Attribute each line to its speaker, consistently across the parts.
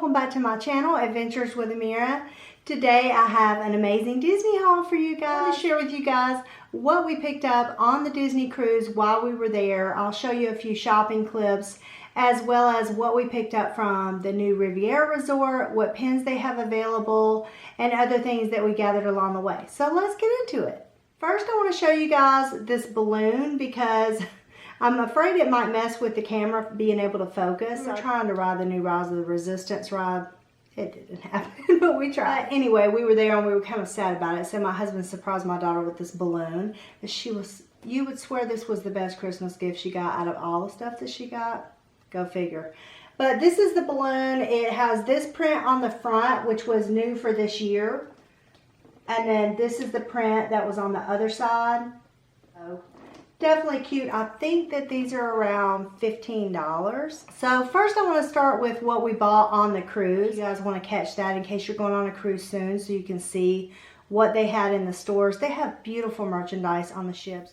Speaker 1: welcome back to my channel, Adventures with Amirah. Today I have an amazing Disney haul for you guys. I want to share with you guys what we picked up on the Disney cruise while we were there. I'll show you a few shopping clips as well as what we picked up from the new Riviera resort, what pins they have available, and other things that we gathered along the way. So let's get into it. First, I want to show you guys this balloon because I'm afraid it might mess with the camera being able to focus. We're trying to ride the new Rise of the Resistance ride. It didn't happen, but we tried. Anyway, we were there and we were kind of sad about it. So my husband surprised my daughter with this balloon. You would swear this was the best Christmas gift she got out of all the stuff that she got. Go figure. But this is the balloon. It has this print on the front, which was new for this year. And then this is the print that was on the other side. So definitely cute. I think that these are around $15. So first I want to start with what we bought on the cruise. You guys want to catch that in case you're going on a cruise soon so you can see what they had in the stores. They have beautiful merchandise on the ships.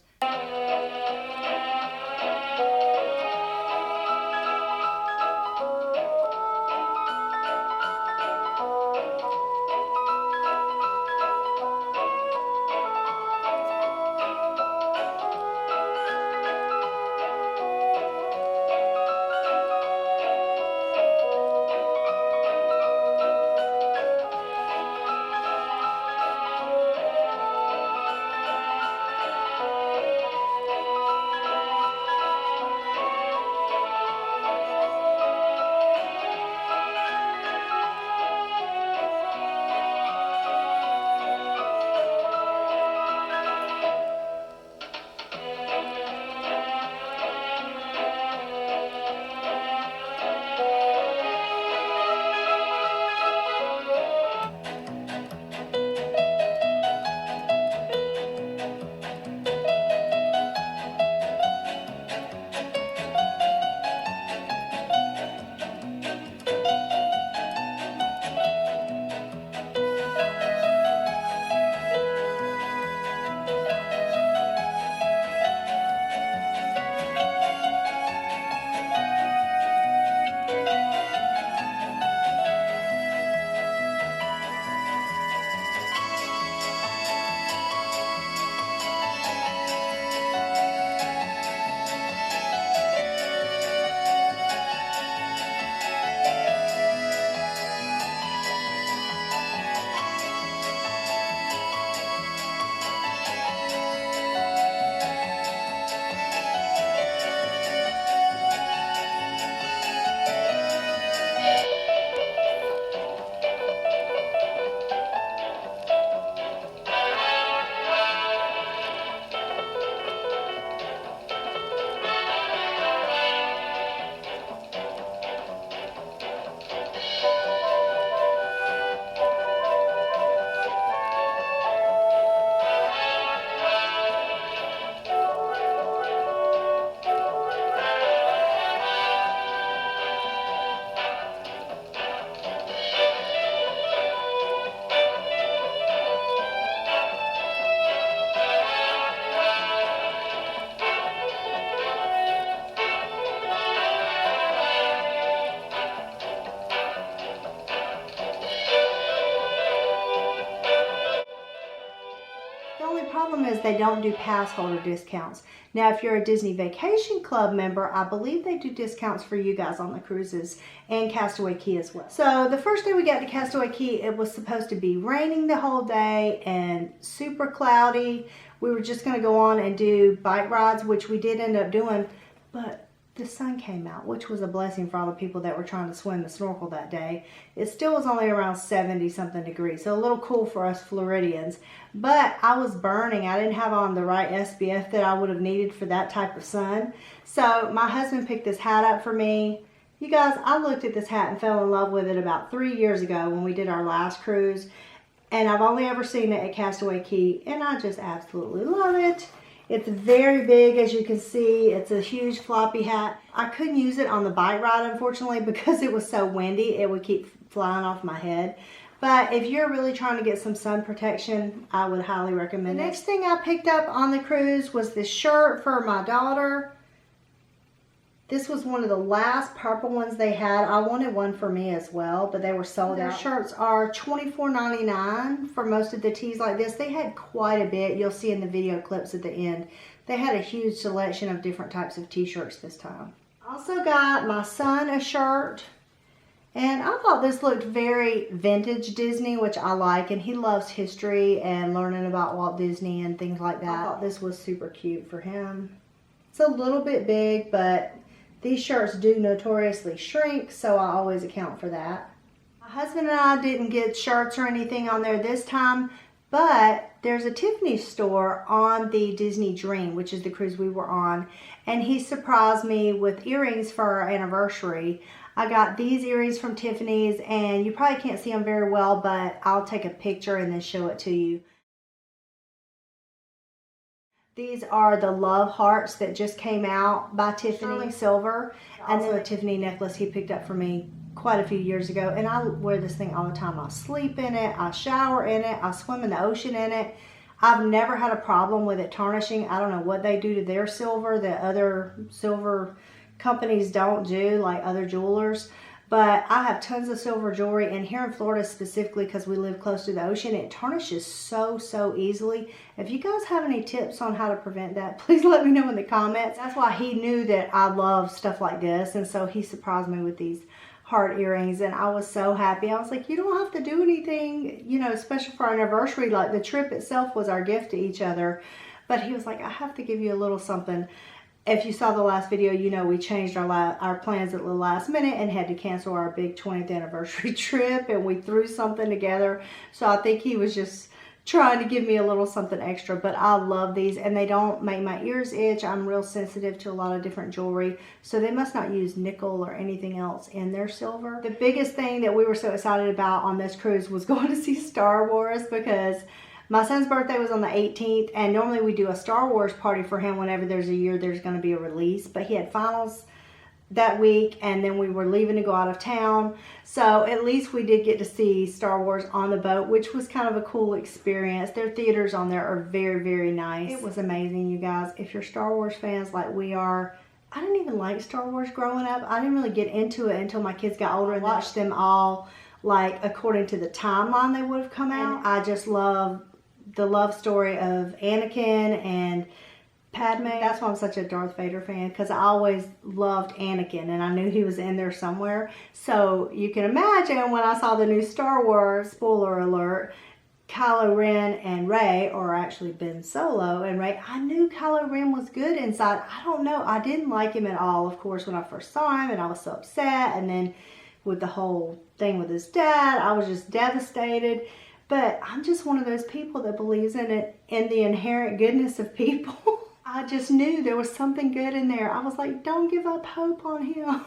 Speaker 1: Problem is they don't do pass holder discounts. Now if you're a Disney Vacation Club member, I believe they do discounts for you guys on the cruises and Castaway Cay as well. So the first day we got to Castaway Cay, it was supposed to be raining the whole day and super cloudy. We were just going to go on and do bike rides, which we did end up doing, but the sun came out, which was a blessing for all the people that were trying to swim and snorkel that day. It still was only around 70 something degrees, so a little cool for us Floridians. But I was burning. I didn't have on the right SPF that I would have needed for that type of sun. So my husband picked this hat up for me. You guys, I looked at this hat and fell in love with it about 3 years ago when we did our last cruise. And I've only ever seen it at Castaway Cay, and I just absolutely love it. It's very big, as you can see. It's a huge floppy hat. I couldn't use it on the bike ride, unfortunately, because it was so windy. It would keep flying off my head. But if you're really trying to get some sun protection, I would highly recommend it. The next thing I picked up on the cruise was this shirt for my daughter. This was one of the last purple ones they had. I wanted one for me as well, but they were sold out. Their shirts are $24.99 for most of the tees like this. They had quite a bit. You'll see in the video clips at the end. They had a huge selection of different types of t-shirts this time. I also got my son a shirt. And I thought this looked very vintage Disney, which I like. And he loves history and learning about Walt Disney and things like that. I thought this was super cute for him. It's a little bit big, but these shirts do notoriously shrink, so I always account for that. My husband and I didn't get shirts or anything on there this time, but there's a Tiffany store on the Disney Dream, which is the cruise we were on, and he surprised me with earrings for our anniversary. I got these earrings from Tiffany's, and you probably can't see them very well, but I'll take a picture and then show it to you. These are the Love Hearts that just came out by Tiffany. Silver. And then a Tiffany necklace he picked up for me quite a few years ago. And I wear this thing all the time. I sleep in it. I shower in it. I swim in the ocean in it. I've never had a problem with it tarnishing. I don't know what they do to their silver that other silver companies don't do, like other jewelers. But I have tons of silver jewelry, and here in Florida specifically, because we live close to the ocean, it tarnishes so easily. If you guys have any tips on how to prevent that, please let me know in the comments. That's why he knew that I love stuff like this, and so he surprised me with these heart earrings, and I was so happy. I was like, you don't have to do anything, you know, special for our anniversary. Like, the trip itself was our gift to each other. But he was like, I have to give you a little something. If you saw the last video, you know we changed our plans at the last minute and had to cancel our big 20th anniversary trip, and we threw something together. So I think he was just trying to give me a little something extra, but I love these, and they don't make my ears itch. I'm real sensitive to a lot of different jewelry, so they must not use nickel or anything else in their silver. The biggest thing that we were so excited about on this cruise was going to see Star Wars, because my son's birthday was on the 18th, and normally we do a Star Wars party for him whenever there's a year there's going to be a release. But he had finals that week, and then we were leaving to go out of town. So at least we did get to see Star Wars on the boat, which was kind of a cool experience. Their theaters on there are very nice. It was amazing, you guys. If you're Star Wars fans like we are, I didn't even like Star Wars growing up. I didn't really get into it until my kids got older and watched them all, like, according to the timeline they would have come out. I just love the love story of Anakin and Padme. That's why I'm such a Darth Vader fan, because I always loved Anakin, and I knew he was in there somewhere. So you can imagine when I saw the new Star Wars, spoiler alert, Kylo Ren and Rey, or actually Ben Solo and Rey, I knew Kylo Ren was good inside. I don't know, I didn't like him at all, of course, when I first saw him, and I was so upset. And then with the whole thing with his dad, I was just devastated. But I'm just one of those people that believes in the inherent goodness of people. I just knew there was something good in there. I was like, don't give up hope on him.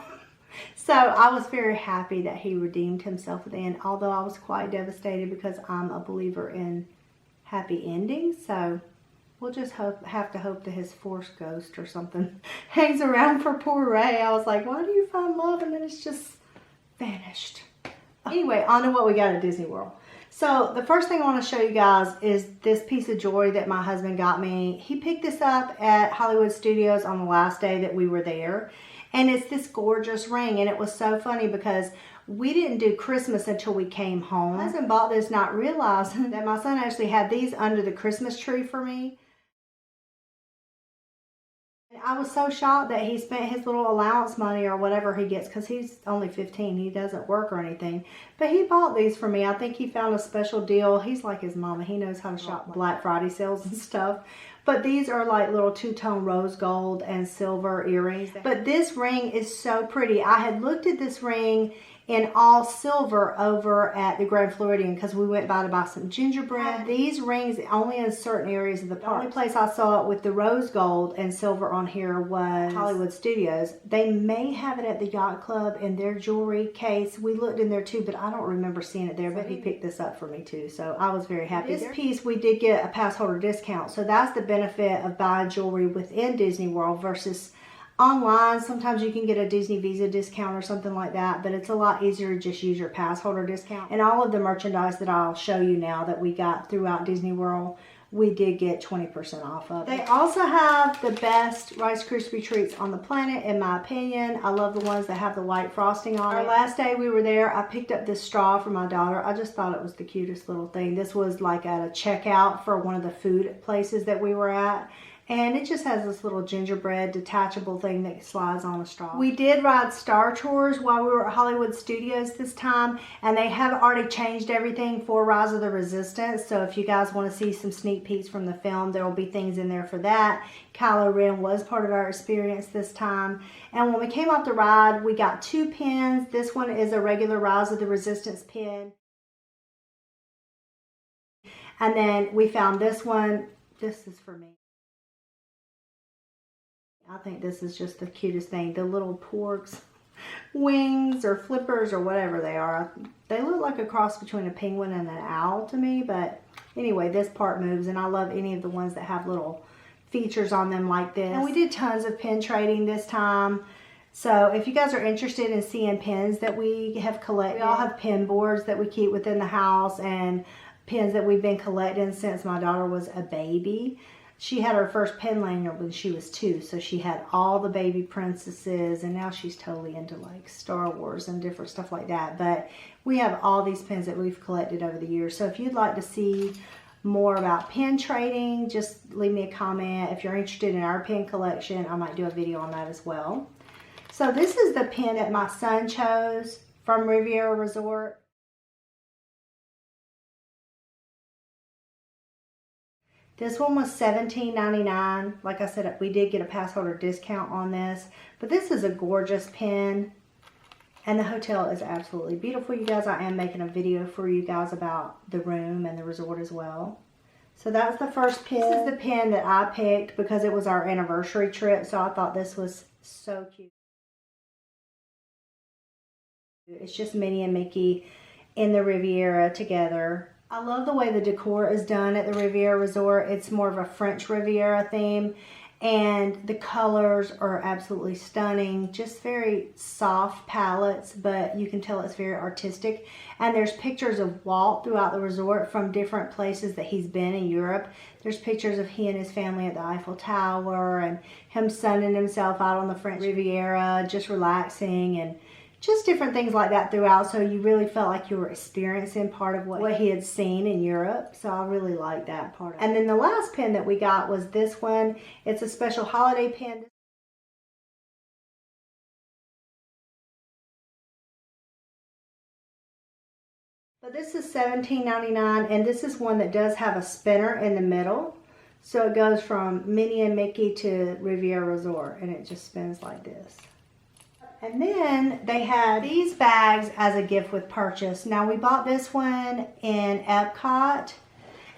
Speaker 1: So I was very happy that he redeemed himself at the end, although I was quite devastated because I'm a believer in happy endings. So we'll just have to hope that his Force ghost or something hangs around for poor Rey. I was like, why do you find love and then it's just vanished? Anyway, on to what we got at Disney World. So the first thing I want to show you guys is this piece of jewelry that my husband got me. He picked this up at Hollywood Studios on the last day that we were there. And it's this gorgeous ring. And it was so funny because we didn't do Christmas until we came home. My husband bought this not realizing that my son actually had these under the Christmas tree for me. I was so shocked that he spent his little allowance money or whatever he gets, because he's only 15. He doesn't work or anything. But he bought these for me. I think he found a special deal. He's like his mama. He knows how to shop Black Friday sales and stuff. But these are like little two-tone rose gold and silver earrings. But this ring is so pretty. I had looked at this ring in all silver over at the Grand Floridian because we went by to buy some gingerbread. These rings only in certain areas of the park. The only place I saw it with the rose gold and silver on here was Hollywood Studios. They may have it at the Yacht Club in their jewelry case. We looked in there too, but I don't remember seeing it there. But he picked this up for me too, so I was very happy. This piece we did get a pass holder discount, so that's the benefit of buying jewelry within Disney World versus online. Sometimes you can get a Disney Visa discount or something like that, but it's a lot easier to just use your pass holder discount. And all of the merchandise that I'll show you now that we got throughout Disney World we did get 20% off of it. They also have the best Rice Krispie treats on the planet, in my opinion. I love the ones that have the white frosting on it. Our last day we were there, I picked up this straw for my daughter. I just thought it was the cutest little thing. This was like at a checkout for one of the food places that we were at. And it just has this little gingerbread detachable thing that slides on a straw. We did ride Star Tours while we were at Hollywood Studios this time, and they have already changed everything for Rise of the Resistance. So if you guys want to see some sneak peeks from the film, there will be things in there for that. Kylo Ren was part of our experience this time. And when we came off the ride, we got 2 pins. This one is a regular Rise of the Resistance pin. And then we found this one. This is for me. I think this is just the cutest thing. The little pork's wings or flippers or whatever they are. They look like a cross between a penguin and an owl to me. But anyway, this part moves, and I love any of the ones that have little features on them like this. And we did tons of pin trading this time. So if you guys are interested in seeing pins that we have collected, we all have pin boards that we keep within the house and pins that we've been collecting since my daughter was a baby. She had her first pen lanyard when she was 2, so she had all the baby princesses, and now she's totally into like Star Wars and different stuff like that. But we have all these pins that we've collected over the years. So if you'd like to see more about pin trading, just leave me a comment. If you're interested in our pin collection, I might do a video on that as well. So this is the pin that my son chose from Riviera Resort. This one was $17.99. Like I said, we did get a pass holder discount on this. But this is a gorgeous pin. And the hotel is absolutely beautiful, you guys. I am making a video for you guys about the room and the resort as well. So that's the first pin. This is the pin that I picked because it was our anniversary trip. So I thought this was so cute. It's just Minnie and Mickey in the Riviera together. I love the way the decor is done at the Riviera Resort. It's more of a French Riviera theme, and the colors are absolutely stunning. Just very soft palettes, but you can tell it's very artistic. And there's pictures of Walt throughout the resort from different places that he's been in Europe. There's pictures of he and his family at the Eiffel Tower, and him sunning himself out on the French Riviera, just relaxing, and just different things like that throughout, so you really felt like you were experiencing part of what he had seen in Europe. So I really like that part. And then the last pin that we got was this one. It's a special holiday pin. But this is $17.99, and this is one that does have a spinner in the middle. So it goes from Minnie and Mickey to Riviera Resort, and it just spins like this. And then they had these bags as a gift with purchase. Now we bought this one in Epcot,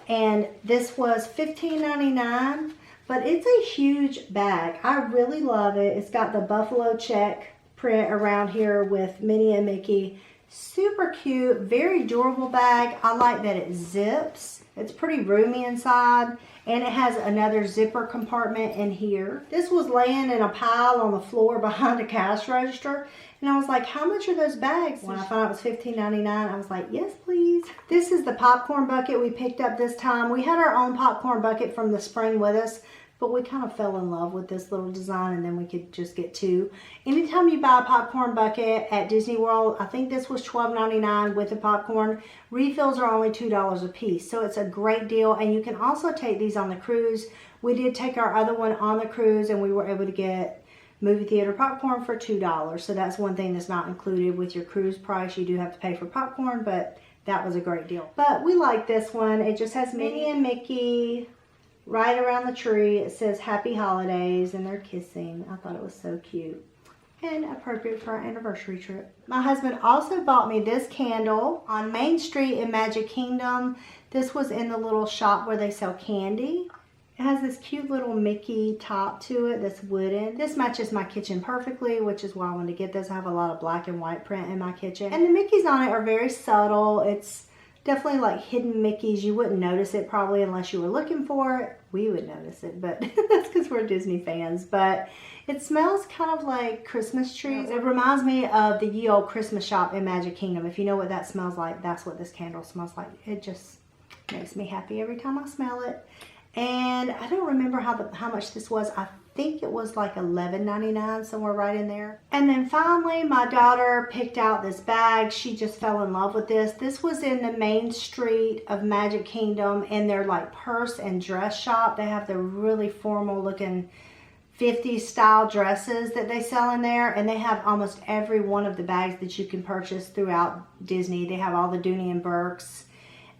Speaker 1: and this was $15.99, but it's a huge bag. I really love it. It's got the buffalo check print around here with Minnie and Mickey. Super cute, very durable bag. I like that it zips. It's pretty roomy inside, and it has another zipper compartment in here. This was laying in a pile on the floor behind a cash register, and I was like, how much are those bags? When I found out it was $15.99, I was like, yes, please. This is the popcorn bucket we picked up this time. We had our own popcorn bucket from the spring with us, but we kind of fell in love with this little design, and then we could just get 2. Anytime you buy a popcorn bucket at Disney World, I think this was $12.99 with the popcorn. Refills are only $2 a piece, so it's a great deal. And you can also take these on the cruise. We did take our other one on the cruise, and we were able to get movie theater popcorn for $2. So that's one thing that's not included with your cruise price. You do have to pay for popcorn, but that was a great deal. But we like this one. It just has Minnie and Mickey right around the tree. It says Happy Holidays, and they're kissing. I thought it was so cute and appropriate for our anniversary trip. My husband also bought me this candle on Main Street in Magic Kingdom. This was in the little shop where they sell candy. It has this cute little Mickey top to it that's wooden. This matches my kitchen perfectly, which is why I wanted to get this. I have a lot of black and white print in my kitchen. And the Mickeys on it are very subtle. It's definitely like hidden Mickeys. You wouldn't notice it probably unless you were looking for it. We would notice it, but that's because we're Disney fans. But it smells kind of like Christmas trees. It reminds me of the Ye Olde Christmas shop in Magic Kingdom. If you know what that smells like, that's what this candle smells like. It just Makes me happy every time I smell it. And I don't remember how much this was. I think it was like $11.99, somewhere right in there. And then finally, my daughter picked out this bag. She just fell in love with this. This was in the main street of Magic Kingdom in their like purse and dress shop. They have the really formal looking 50s style dresses that they sell in there, and they have almost every one of the bags that you can purchase throughout Disney. They have all the Dooney and Burks,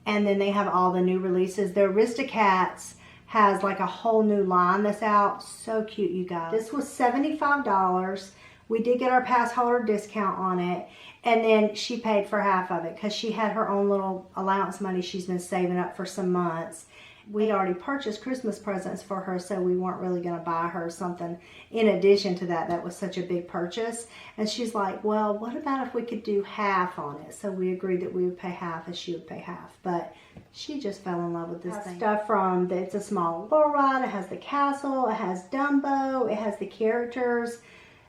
Speaker 1: and then they have all the new releases. The Aristocats has like a whole new line that's out. So cute, you guys. This was $75. We did get our pass holder discount on it, and then she paid for half of it because she had her own little allowance money she's been saving up for some months. We'd already purchased Christmas presents for her, so we weren't really going to buy her something in addition to that. That was such a big purchase. And she's like, well, what about if we could do half on it? So we agreed that we would pay half and she would pay half. But she just fell in love with this thing. Stuff from It's a Small World ride. It has the castle. It has Dumbo. It has the characters.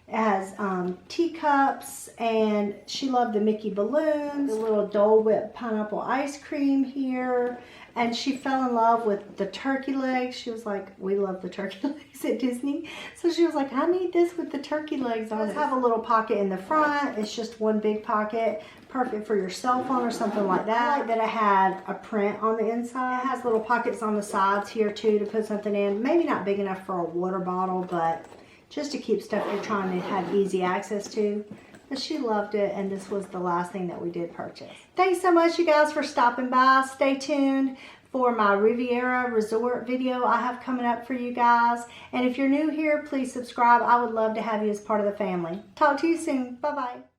Speaker 1: It has teacups, and she loved the Mickey balloons, the little Dole Whip pineapple ice cream here, and she fell in love with the turkey legs. She was like, we love the turkey legs at Disney. So she was like, I need this with the turkey legs on it. Let's have a little pocket in the front. It's just one big pocket, perfect for your cell phone or something like that. I like that it had a print on the inside. It has little pockets on the sides here too to put something in. Maybe not big enough for a water bottle, but just to keep stuff you're trying to have easy access to. But she loved it, and this was the last thing that we did purchase. Thanks so much, you guys, for stopping by. Stay tuned for my Riviera resort video I have coming up for you guys. And if you're new here, please subscribe. I would love to have you as part of the family. Talk to you soon. Bye-bye.